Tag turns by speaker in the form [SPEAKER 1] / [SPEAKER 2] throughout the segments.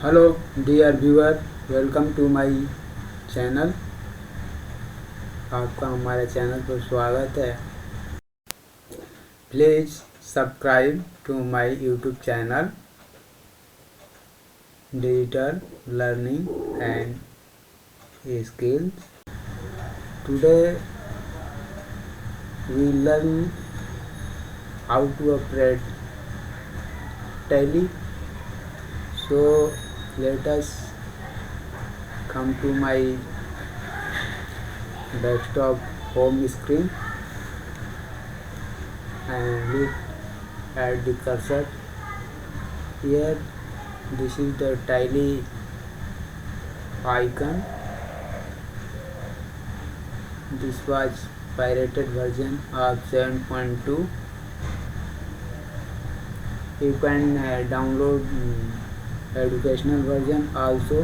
[SPEAKER 1] Hello dear viewer, welcome to my channel. आपका हमारे channel पर स्वागत है। Please subscribe to my YouTube channel digital learning and skills. Today we learn how to operate Tally. So let us come to my desktop home screen and look at the cursor. Here this is the Tally icon. This was pirated version of 7.2. You can download educational version also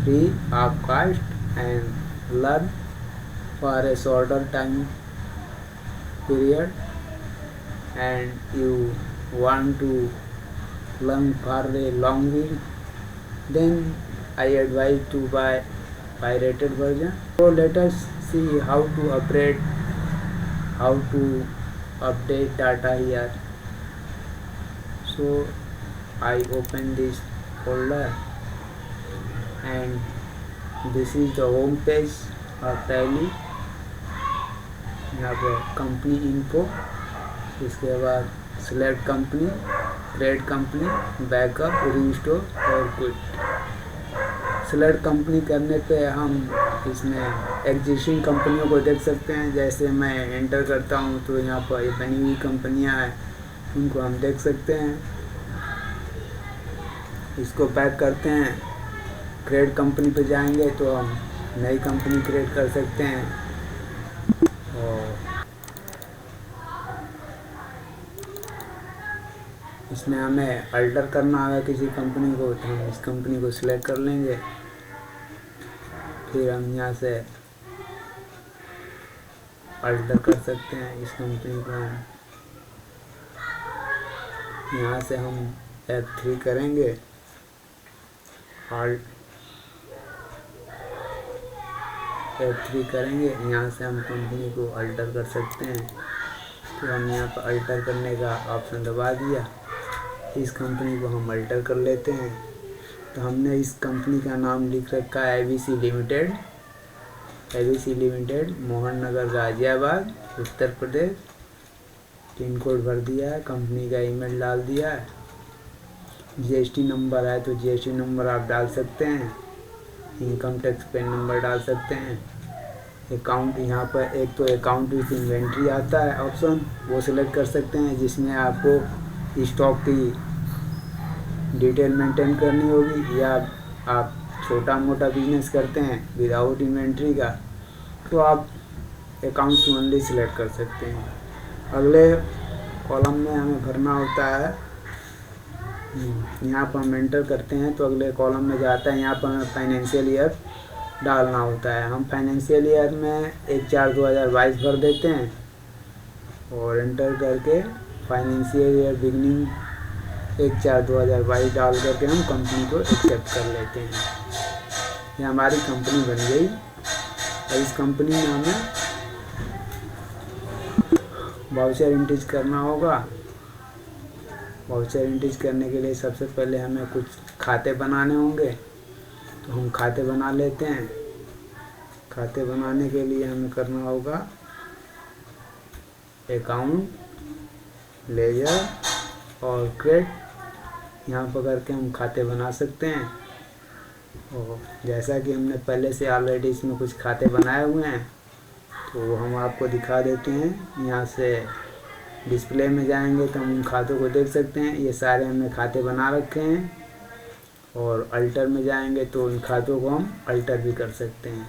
[SPEAKER 1] free of cost and learn for a shorter time period, and you want to learn for a long week, then I advise to buy pirated version. So let us see how to operate, how to update data here. So I open this folder and this is the home page of Tally. यहाँ पर company info, इसके बाद select company, create company, backup, restore और quit. Select company करने पे हम इसमें existing कंपनियों को देख सकते हैं। जैसे मैं एंटर करता हूँ तो यहाँ पर ये बनी हुई कंपनियाँ हैं, उनको हम देख सकते हैं। इसको बैक करते हैं, क्रिएट कंपनी पे जाएंगे तो हम नई कंपनी क्रिएट कर सकते हैं। और इसमें हमें अल्टर करना होगा किसी कंपनी को, तो हम इस कंपनी को सिलेक्ट कर लेंगे। फिर हम यहाँ से अल्टर कर सकते हैं इस कंपनी को। हम यहाँ से हम F3 करेंगे, F3 करेंगे। यहाँ से हम कंपनी को अल्टर कर सकते हैं। तो हम यहाँ पर अल्टर करने का ऑप्शन दबा दिया, इस कंपनी को हम अल्टर कर लेते हैं। तो हमने इस कंपनी का नाम लिख रखा है ABC limited. ABC limited, Mohan Nagar, Ghaziabad, Uttar Pradesh. Pin code भर दिया है, कंपनी का ईमेल डाल दिया है। GST नंबर है तो GST नंबर आप डाल सकते हैं। इनकम टैक्स पेन नंबर डाल सकते हैं। अकाउंट, यहाँ पर एक तो अकाउंट विथ इन्वेंट्री आता है ऑप्शन, वो सिलेक्ट कर सकते हैं, जिसमें आपको स्टॉक की डिटेल मेंटेन करनी होगी। या आप छोटा मोटा बिजनेस करते हैं विदाउट इन्वेंट्री का, तो आप अकाउंट्स ओनली सिलेक्ट कर सकते हैं। अगले कॉलम में हमें भरना होता है, यहाँ पर हम एंटर करते हैं तो अगले कॉलम में जाता है। यहाँ पर हमें फाइनेंशियल ईयर डालना होता है। हम फाइनेंशियल ईयर में 1/4/2022 भर देते हैं और एंटर करके फाइनेंशियल ईयर बिगनिंग 1/4/2022 डाल करके हम कंपनी को एक्सेप्ट कर लेते हैं। ये हमारी कंपनी बन गई। और इस कंपनी में हमें वाउचर एंट्रीज करना होगा। वाउचर एंट्रीज करने के लिए सबसे पहले हमें कुछ खाते बनाने होंगे, तो हम खाते बना लेते हैं। खाते बनाने के लिए हमें करना होगा अकाउंट, लेजर और क्रेडिट। यहाँ पर करके हम खाते बना सकते हैं। और जैसा कि हमने पहले से ऑलरेडी इसमें कुछ खाते बनाए हुए हैं, तो हम आपको दिखा देते हैं। यहाँ से डिस्प्ले में जाएंगे तो हम उन खातों को देख सकते हैं। ये सारे हमने खाते बना रखे हैं। और अल्टर में जाएंगे तो उन खातों को हम अल्टर भी कर सकते हैं।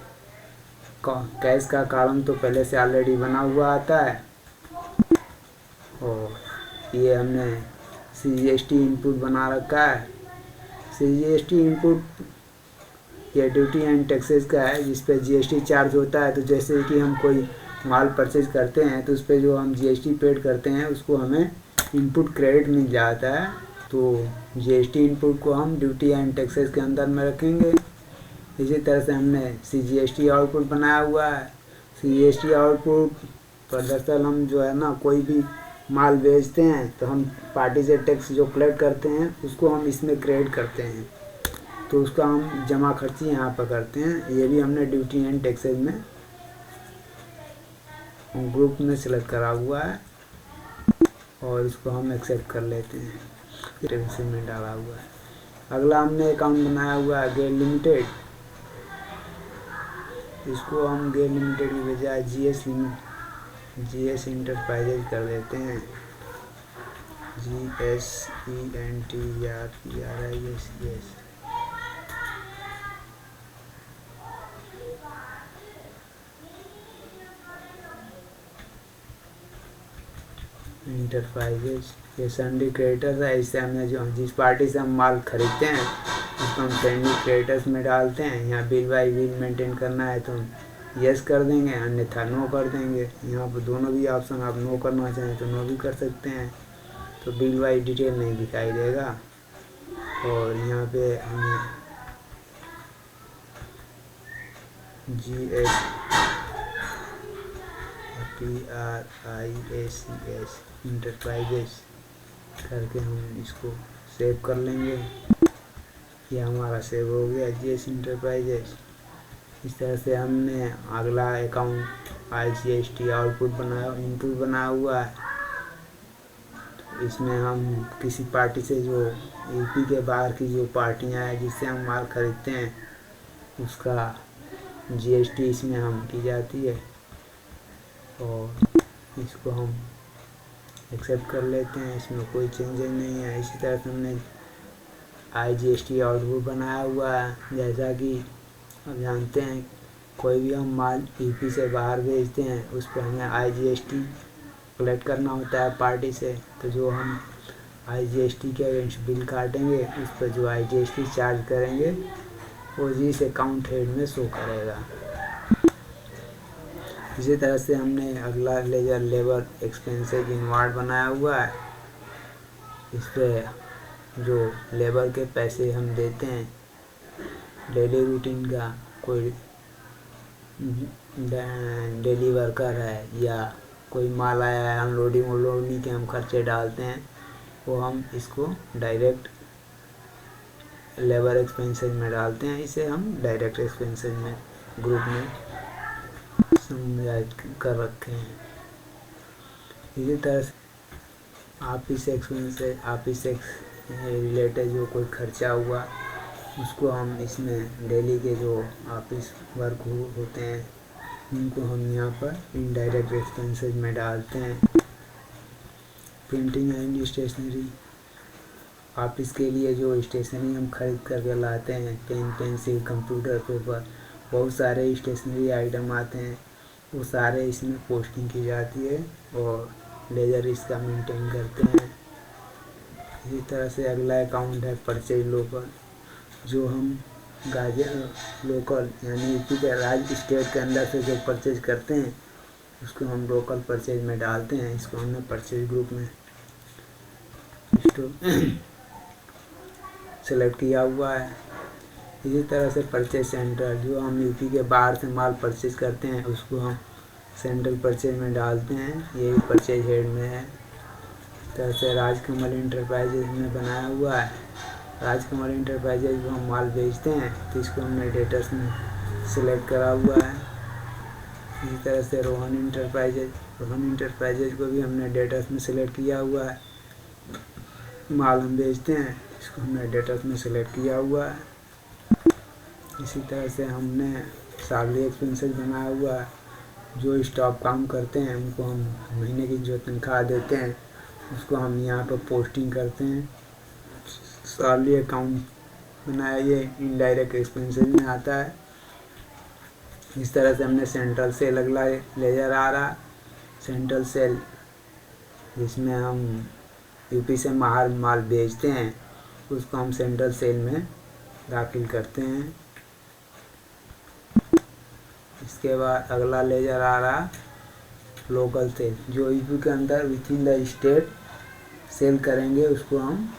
[SPEAKER 1] कैश का कॉलम तो पहले से ऑलरेडी बना हुआ आता है। और ये हमने CGST इनपुट बना रखा है। CGST इनपुट ये ड्यूटी एंड टैक्सेस का है, जिस पे GST चार्ज होता है। तो जैसे कि हम कोई माल परचेज करते हैं तो उस पर जो हम GST पेड करते हैं उसको हमें इनपुट क्रेडिट मिल जाता है। तो जीएसटी इनपुट को हम ड्यूटी एंड टैक्सेस के अंदर में रखेंगे। इसी तरह से हमने सीजीएसटी आउटपुट बनाया हुआ है। सीजीएसटी आउटपुट पर दरअसल हम जो है ना कोई भी माल बेचते हैं तो हम पार्टी से टैक्स जो कलेक्ट करते हैं उसको हम इसमें क्रेडिट करते हैं, तो उसका हम जमा खर्ची यहाँ पर करते हैं। ये भी हमने ड्यूटी एंड टैक्सेस में ग्रुप में सिलेक्ट करा हुआ है और इसको हम एक्सेप्ट कर लेते हैं, टैक्स में डाला हुआ है। अगला हमने अकाउंट बनाया हुआ है गेल लिमिटेड। इसको हम गेल लिमिटेड की बजाय जीएस इंटरप्राइजेज कर देते हैं। GSENTERPRISES। इंटरप्राइजेज ये सन्डी क्रेडिटर्स है। इससे हमने जो जिस पार्टी से हम माल खरीदते हैं उसको हम सन्डी क्रेडिटर्स में डालते हैं। यहाँ बिल बाई बिल मेंटेन करना है तो यस कर देंगे, अन्यथा नो कर देंगे। यहाँ पर दोनों भी ऑप्शन आप नो करना चाहें तो नो भी कर सकते हैं, तो बिल बाई डिटेल नहीं दिखाई देगा। और यहाँ पे हमें GSPRISES इंटरप्राइजेस करके हम इसको सेव कर लेंगे। ये हमारा सेव हो गया जीएस इंटरप्राइजेस। इस तरह से हमने अगला अकाउंट IGST आउटपुट इनपुट बनाया हुआ है। तो इसमें हम किसी पार्टी से जो यूपी के बाहर की जो पार्टियां हैं जिससे हम माल खरीदते हैं उसका जीएसटी इसमें हम की जाती है और इसको हम एक्सेप्ट कर लेते हैं। इसमें कोई चेंजेस नहीं है। इसी तरह से हमने IGST आउटपुट बनाया हुआ है। जैसा कि अब जानते हैं कोई भी हम माल यूपी से बाहर भेजते हैं उस पर हमें IGST कलेक्ट करना होता है पार्टी से, तो जो हम IGST के अगेंस्ट बिल काटेंगे उस पर जो IGST चार्ज करेंगे वो जिस अकाउंट हेड में शो करेगा। इसी तरह से हमने अगला लेबर एक्सपेंसेस इनवार्ड बनाया हुआ है। इस पर जो लेबर के पैसे हम देते हैं डेली रूटीन का, कोई डेली वर्कर है या कोई माल आया है अनलोडिंग के हम खर्चे डालते हैं, वो हम इसको डायरेक्ट लेबर एक्सपेंसेस में डालते हैं। इसे हम डायरेक्ट एक्सपेंसेस में ग्रुप में समझाइज कर रखे हैं। इसी तरह से ऑफिस से रिलेटेड जो कोई खर्चा हुआ उसको हम इसमें डेली के जो ऑफिस वर्क होते हैं उनको हम यहाँ पर इनडायरेक्ट एक्सपेंसेस में डालते हैं। प्रिंटिंग एंड स्टेशनरी, ऑफिस के लिए जो स्टेशनरी हम खरीद करके लाते हैं, पेन पेंसिल कंप्यूटर पेपर, बहुत सारे स्टेशनरी आइटम आते हैं, वो सारे इसमें पोस्टिंग की जाती है और लेजर इसका मेंटेन करते हैं। इसी तरह से अगला अकाउंट है परचेज लोकल, जो हम लोकल यानी यूपी के राज्य स्टेट के अंदर से जो परचेज करते हैं उसको हम लोकल परचेज में डालते हैं। इसको हमने परचेज ग्रुप में सेलेक्ट किया हुआ है। इसी तरह से परचेज सेंटर, जो हम यूपी के बाहर से माल परचेज करते हैं उसको हम सेंट्रल परचेज में डालते हैं, ये परचेज हेड में है। इस तरह से राजकमल इंटरप्राइजेज में बनाया हुआ है। राजकमल इंटरप्राइजेज को हम माल बेचते हैं तो इसको हमने डेटर्स में सिलेक्ट करा हुआ है। इसी तरह से रोहन इंटरप्राइजेज को भी हमने डेटर्स में सिलेक्ट किया हुआ है। माल हम बेचते हैं इसको हमने डेटर्स में सिलेक्ट किया हुआ है। इसी तरह से हमने सैलरी एक्सपेंसेस बनाया हुआ है। जो स्टाफ काम करते हैं उनको हम महीने की जो तनख्वाह देते हैं उसको हम यहाँ पर पोस्टिंग करते हैं। सैलरी अकाउंट बनाया, ये इनडायरेक्ट एक्सपेंसेस में आता है। इस तरह से हमने सेंट्रल सेल अगला लेजर आ रहा। सेंट्रल सेल जिसमें हम यूपी से बाहर माल बेचते हैं उसको हम सेंट्रल सेल में दाखिल करते हैं। इसके बाद अगला लेजर आ रहा लोकल सेल, जो यूपी के अंदर within the state sale करेंगे उसको हम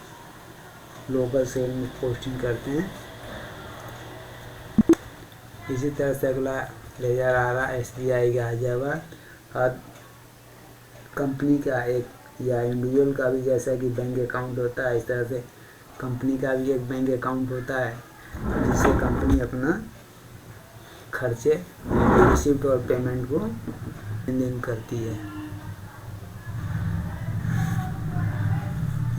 [SPEAKER 1] लोकल सेल में पोस्टिंग करते हैं। इसी तरह से अगला लेजर आ रहा है SBI गाजियाबाद। हर कंपनी का एक या इंडिविजुअल का भी जैसा कि बैंक अकाउंट होता है, इस तरह से कंपनी का भी एक बैंक अकाउंट होता है जिससे कंपनी अपना खर्चे, रिसिप्ट और पेमेंट को लेन देन करती है।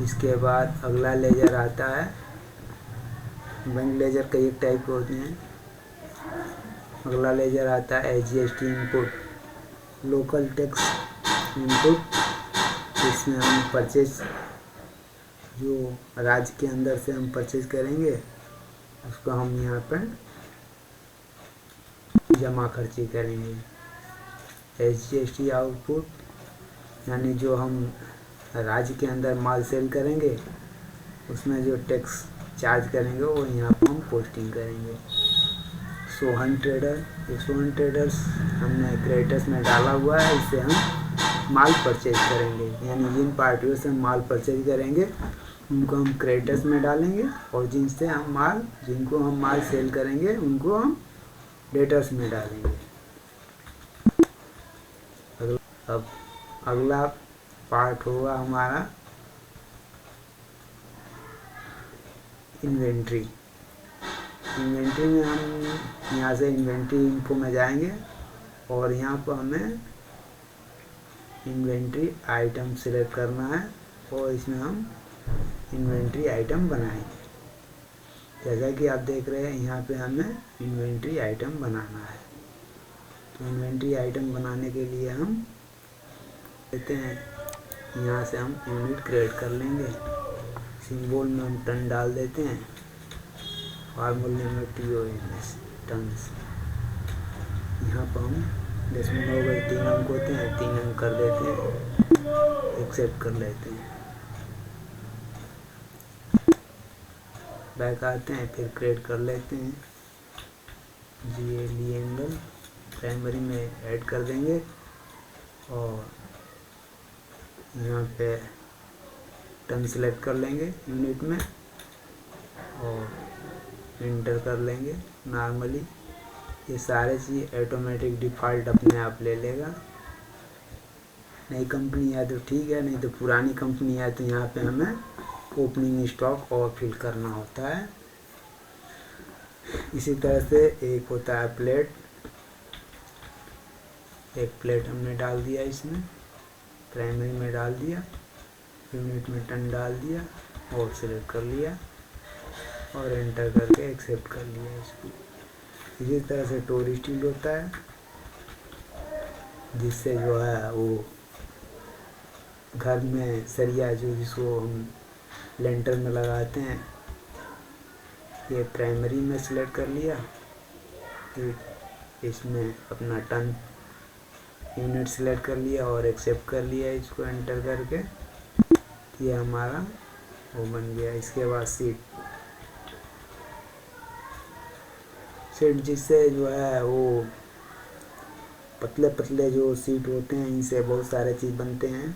[SPEAKER 1] इसके बाद अगला लेजर आता है, बैंक लेजर कई एक टाइप के होते हैं। अगला लेजर आता है SGST input, local tax input. इसमें हम परचेज, जो राज्य के अंदर से हम परचेज करेंगे उसको हम यहाँ पर जमा खर्ची करेंगे। SGST आउटपुट, यानी जो हम राज्य के अंदर माल सेल करेंगे उसमें जो टैक्स चार्ज करेंगे वो यहाँ पर हम पोस्टिंग करेंगे। सोहन ट्रेडर, ये सोहन ट्रेडर्स हमने क्रेडिटर्स में डाला हुआ है, इससे हम माल परचेज करेंगे, यानी जिन पार्टियों से हम माल परचेज करेंगे उनको हम क्रेडिटर्स में डालेंगे और जिनको हम माल सेल करेंगे उनको हम डेटर्स में डालेंगे। अब अगला पार्ट होगा हमारा इन्वेंट्री। इन्वेंट्री में हम यहाँ से इन्वेंट्री इन्फो में जाएंगे और यहाँ पर हमें इन्वेंट्री आइटम सिलेक्ट करना है और इसमें हम इन्वेंट्री आइटम बनाएंगे। जैसा कि आप देख रहे हैं यहाँ पे हमें इन्वेंट्री आइटम बनाना है। तो इन्वेंट्री आइटम बनाने के लिए हम लेते हैं, यहाँ से हम यूनिट क्रिएट कर लेंगे। सिंबल में हम टन डाल देते हैं, फार्मूले में TONS, टन्स। यहाँ पर हम दशमलव में 3 अंक होते हैं, 3 अंक कर देते हैं, एक्सेप्ट कर लेते हैं। बैक आते हैं, फिर क्रिएट कर लेते हैं। GLE एंगल प्राइमरी में ऐड कर देंगे और यहाँ पे टन सेलेक्ट कर लेंगे यूनिट में और इंटर कर लेंगे नॉर्मली। ये सारे चीज़ ऑटोमेटिक डिफ़ॉल्ट अपने आप ले लेगा। नई कंपनी है तो ठीक है, नहीं तो पुरानी कंपनी है तो यहाँ पे हमें ओपनिंग स्टॉक और फिल करना होता है। इसी तरह से एक होता है प्लेट, एक प्लेट हमने डाल दिया, इसमें प्राइमरी में डाल दिया, यूनिट में टन डाल दिया और सिलेक्ट कर लिया और एंटर करके एक्सेप्ट कर लिया इसको। इसी तरह से टोर स्टील होता है जिससे जो है वो घर में सरिया जिसको हम लेंटर में लगाते हैं, ये प्राइमरी में सिलेक्ट कर लिया, फिर इसमें अपना टन यूनिट सिलेक्ट कर लिया और एक्सेप्ट कर लिया, इसको एंटर करके ये हमारा वो बन गया। इसके बाद सीट जिससे जो है वो पतले पतले जो सीट होते हैं इनसे बहुत सारे चीज़ बनते हैं,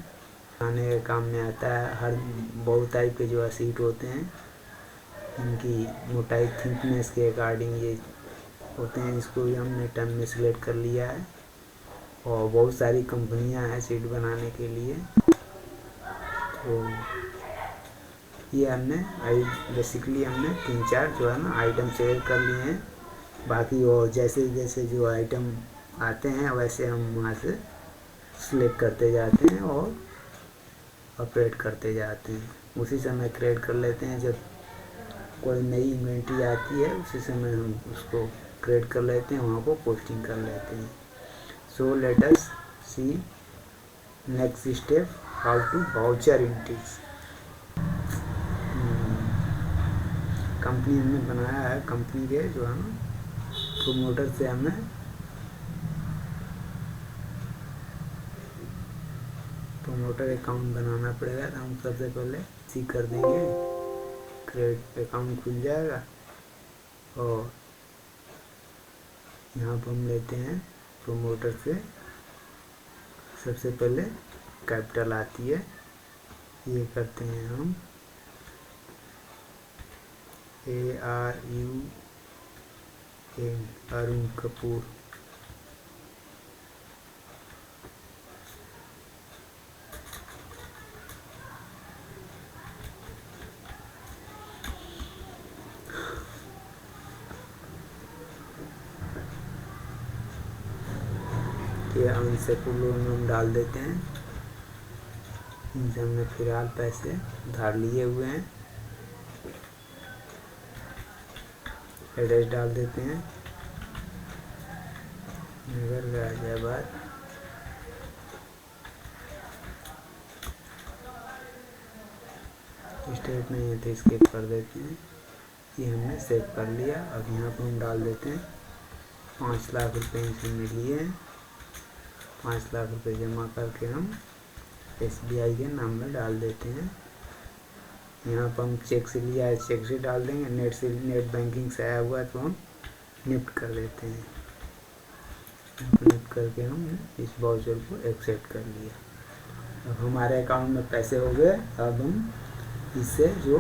[SPEAKER 1] खाने के काम में आता है। हर बहुत टाइप के जो है सीट होते हैं, इनकी मोटाई थिकनेस के अकॉर्डिंग ये होते हैं। इसको भी हमने टन में सिलेक्ट कर लिया है और बहुत सारी कंपनियां हैं सीट बनाने के लिए। तो ये हमने बेसिकली हमने 3-4 जो है ना आइटम सेलेक्ट कर लिए हैं। बाकी और जैसे जैसे जो आइटम आते हैं वैसे हम वहाँ से सिलेक्ट करते जाते हैं और ऑपरेट करते जाते हैं। उसी समय क्रिएट कर लेते हैं, जब कोई नई इन्वेंट्री आती है उसी समय हम उसको क्रिएट कर लेते हैं, वहाँ को पोस्टिंग कर लेते हैं। So let us see next step, how to voucher entries. Company हमने बनाया है, कंपनी के जो है ना प्रोमोटर से हमें प्रोमोटर अकाउंट बनाना पड़ेगा। तो हम सबसे पहले सी कर देंगे, क्रेडिट अकाउंट खुल जाएगा और यहाँ पर हम लेते हैं प्रोमोटर से। सबसे पहले कैपिटल आती है, ये करते हैं हम ARUN अरुण कपूर। ये अनसेक्योर्ड लोन में हम डाल देते हैं। इनसे हमने फिलहाल पैसे उधार लिए हुए हैं। एड्रेस डाल देते हैं, नगर गाजियाबाद। स्टेट नहीं है तो स्किप कर देते हैं। ये हमने सेव कर लिया। अब यहाँ पर हम डाल देते हैं 5 लाख रुपए इनसे हमने लिए हैं। 5 लाख रुपए जमा करके हम SBI के नाम में डाल देते हैं। यहाँ पर हम चेक से लिया है, चेक से डाल देंगे। नेट बैंकिंग से आया हुआ है तो हम निफ्ट कर देते हैं। निफ्ट करके हम इस वाउचर को एक्सेप्ट कर लिया। अब हमारे अकाउंट में पैसे हो गए। अब हम इससे जो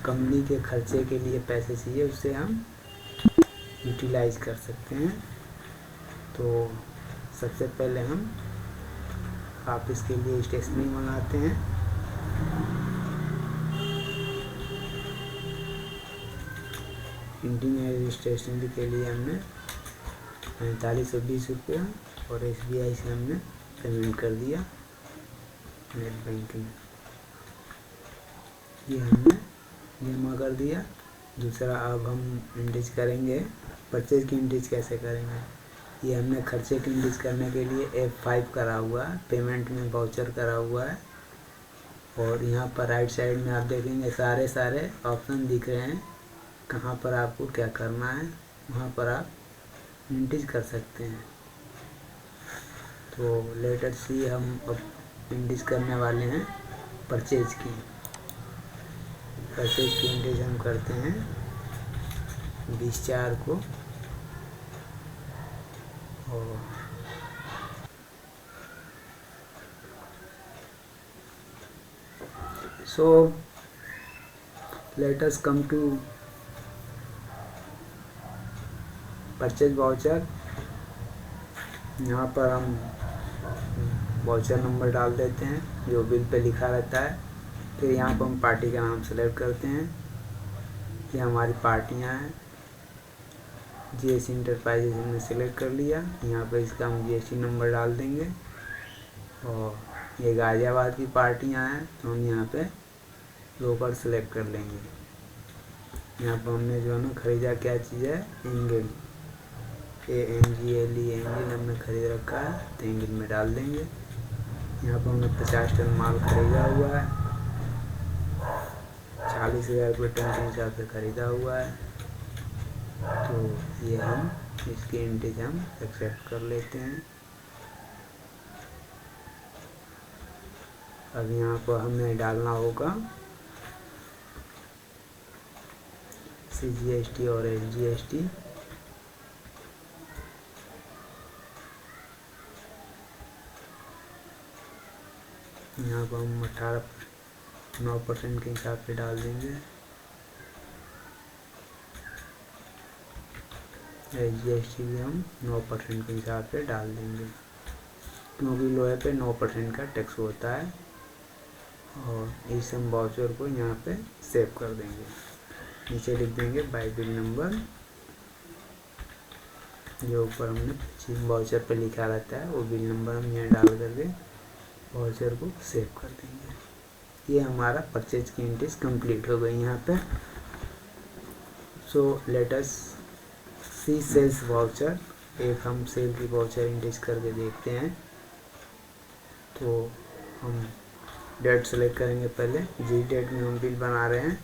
[SPEAKER 1] कंपनी के खर्चे के लिए पैसे चाहिए उससे हम यूटिलाइज कर सकते हैं। तो सबसे पहले हम ऑफिस के लिए स्टेशनरी मंगाते हैं। इंडियन स्टेशनरी के लिए हमने 4520 रुपया और SBI से हमने पेमेंट कर दिया नेट बैंकिंग। ये हमने जमा कर दिया। दूसरा अब हम इंडिज करेंगे परचेज की इंडिज कैसे करेंगे। ये हमने खर्चे की इंडिज करने के लिए F5 करा हुआ है, पेमेंट में वाउचर करा हुआ है। और यहाँ पर राइट साइड में आप देखेंगे सारे ऑप्शन दिख रहे हैं। कहाँ पर आपको क्या करना है वहाँ पर आप इंडिज कर सकते हैं। तो लेटर सी हम अब इंडिज करने वाले हैं परचेज की। परचेज की इंडिज हम करते हैं 20/4 को। और so let us come to purchase voucher. यहाँ पर हम वाउचर नंबर डाल देते हैं जो बिल पे लिखा रहता है। फिर यहाँ पर हम पार्टी का नाम सेलेक्ट करते हैं। ये हमारी पार्टियाँ हैं। GS इंटरप्राइजेज हमने सेलेक्ट कर लिया। यहाँ पर इसका हम GST नंबर डाल देंगे। और ये गाजियाबाद की पार्टियाँ हैं तो हम यहाँ पे लोकल सेलेक्ट कर लेंगे। यहाँ पर हमने जो है ना ख़रीदा क्या चीज़ है, एंगल, ANGLE एंगल हमने ख़रीद रखा है तो एंगल में डाल देंगे। यहाँ पर हमने 50 टन माल ख़रीदा हुआ है, 40,000 रुपये टन के हिसाब से ख़रीदा हुआ है। तो ये हम इसकी इंडिज हम एक्सेप्ट कर लेते हैं। अब यहाँ पर हमें डालना होगा CGST और SGST। यहाँ पर हम 9% के हिसाब से डाल देंगे। SGST भी हम 9% के हिसाब से डाल देंगे क्योंकि लोहे पे 9% का टैक्स होता है। और इस हम वाउचर को यहाँ पे सेव कर देंगे। नीचे लिख देंगे बाय बिल नंबर, जो ऊपर हमने वाउचर पे लिखा रहता है वो बिल नंबर हम यहाँ डाल करके वाउचर को सेव कर देंगे। ये हमारा परचेज की एंट्रीज कंप्लीट हो गई यहाँ पे। सो लेट अस सी सेल्स वाउचर। एक हम सेल की वाउचर एंट्रीज करके देखते हैं। तो हम डेट सेलेक्ट करेंगे पहले। जिस डेट में हम बिल बना रहे हैं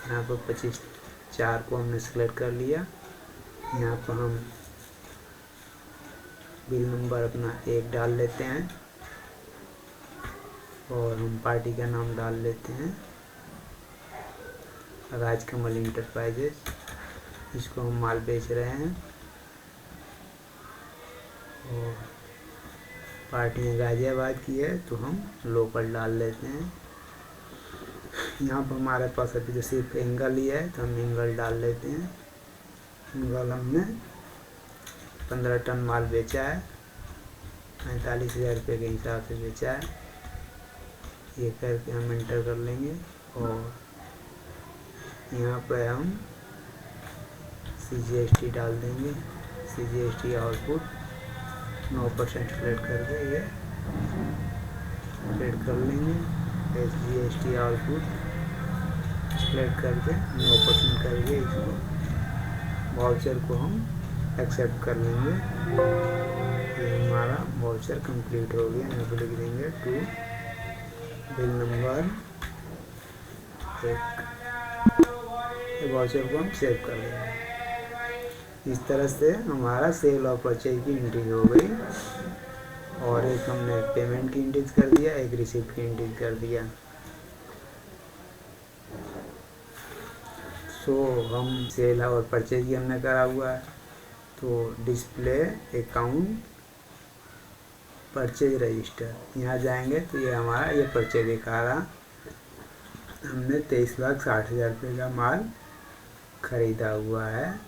[SPEAKER 1] यहाँ पर 25/4 को हमने सेलेक्ट कर लिया। यहाँ पर हम बिल नंबर अपना 1 डाल लेते हैं और हम पार्टी का नाम डाल लेते हैं राजकमल इंटरप्राइजेज। इसको हम माल बेच रहे हैं और पार्टियाँ गाजियाबाद की है तो हम लोकल डाल लेते हैं। यहाँ पर हमारे पास अभी तो सिर्फ एंगल ही है, तो हम एंगल डाल लेते हैं। एंगल हमने 15 टन माल बेचा है, 45,000 रुपये के हिसाब से बेचा है। ये करके हम एंटर कर लेंगे और यहाँ पर हम CGST डाल देंगे। CGST आउटपुट 9% फ्लैट करके ये फ्लैट कर लेंगे। SGST आउटपुट फ्लैट करके 9% करके इसको वाउचर को हम एक्सेप्ट कर लेंगे। ये हमारा वाउचर कंप्लीट हो गया। यहाँ पर लिख देंगे टू बिल नंबर 1। वाउचर को हम सेव कर लेंगे। इस तरह से हमारा सेल और परचेज की एंट्री हो गई और एक हमने पेमेंट की एंट्री कर दिया, एक रिसिप्ट की एंट्री कर दिया। हम सेल और परचेज की हमने करा हुआ है। तो डिस्प्ले अकाउंट परचेज रजिस्टर, यहाँ जाएंगे तो ये हमारा ये परचेज दिखा रहा। हमने 23,60,000 रुपये का माल खरीदा हुआ है।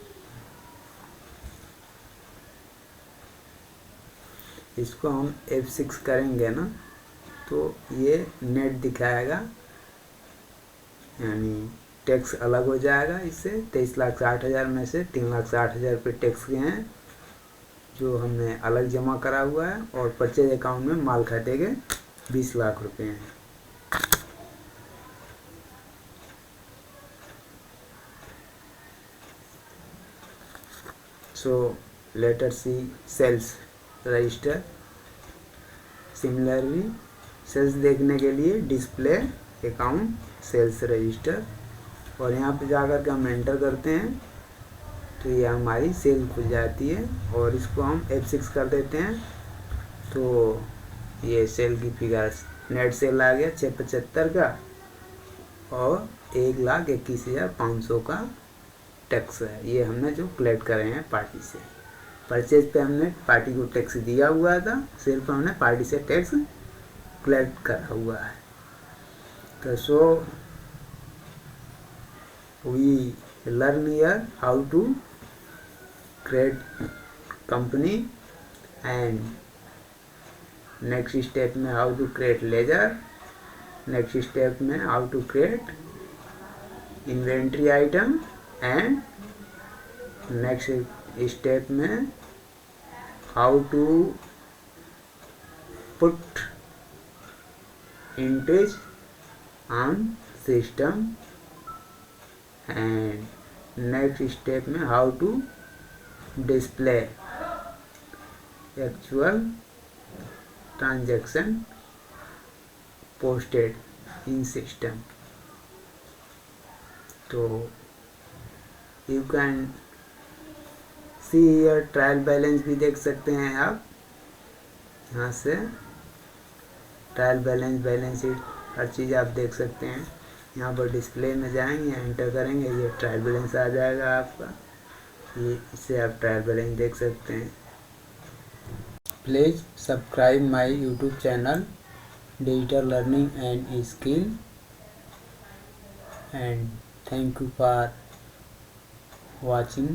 [SPEAKER 1] इसको हम F6 करेंगे ना तो ये नेट दिखाएगा, यानी टैक्स अलग हो जाएगा। इससे 23,60,000 में से 3,60,000 रुपये टैक्स के हैं जो हमने अलग जमा करा हुआ है, और परचेज अकाउंट में माल खाते के 20 लाख रुपये हैं। लेटर सी सेल्स रजिस्टर। सिमिलरली सेल्स देखने के लिए डिस्प्ले अकाउंट सेल्स रजिस्टर, और यहाँ पे जाकर के हम एंटर करते हैं तो ये हमारी सेल खुल जाती है। और इसको हम F6 कर देते हैं तो ये सेल की फिगर नेट सेल आ गया 675 का और 1,21,500 का टैक्स है। ये हमने जो कलेक्ट करे हैं पार्टी से। परचेज पे हमने पार्टी को टैक्स दिया हुआ था, सेल पर हमने पार्टी से टैक्स कलेक्ट करा हुआ है। तो we learn here how to create company and next step में how to create ledger, next step में how to create inventory item, and next step में how to put entries on system, and next step में how to display actual transaction posted in system. तो you can see here trial balance भी देख सकते हैं आप। यहाँ से ट्रायल बैलेंस, बैलेंस शीट, हर चीज़ आप देख सकते हैं। यहाँ पर डिस्प्ले में जाएंगे, एंटर करेंगे, ये ट्रायल बैलेंस आ जाएगा आपका। ये इससे आप ट्रायल बैलेंस देख सकते हैं। Please subscribe my YouTube channel digital learning and skill, and thank you for watching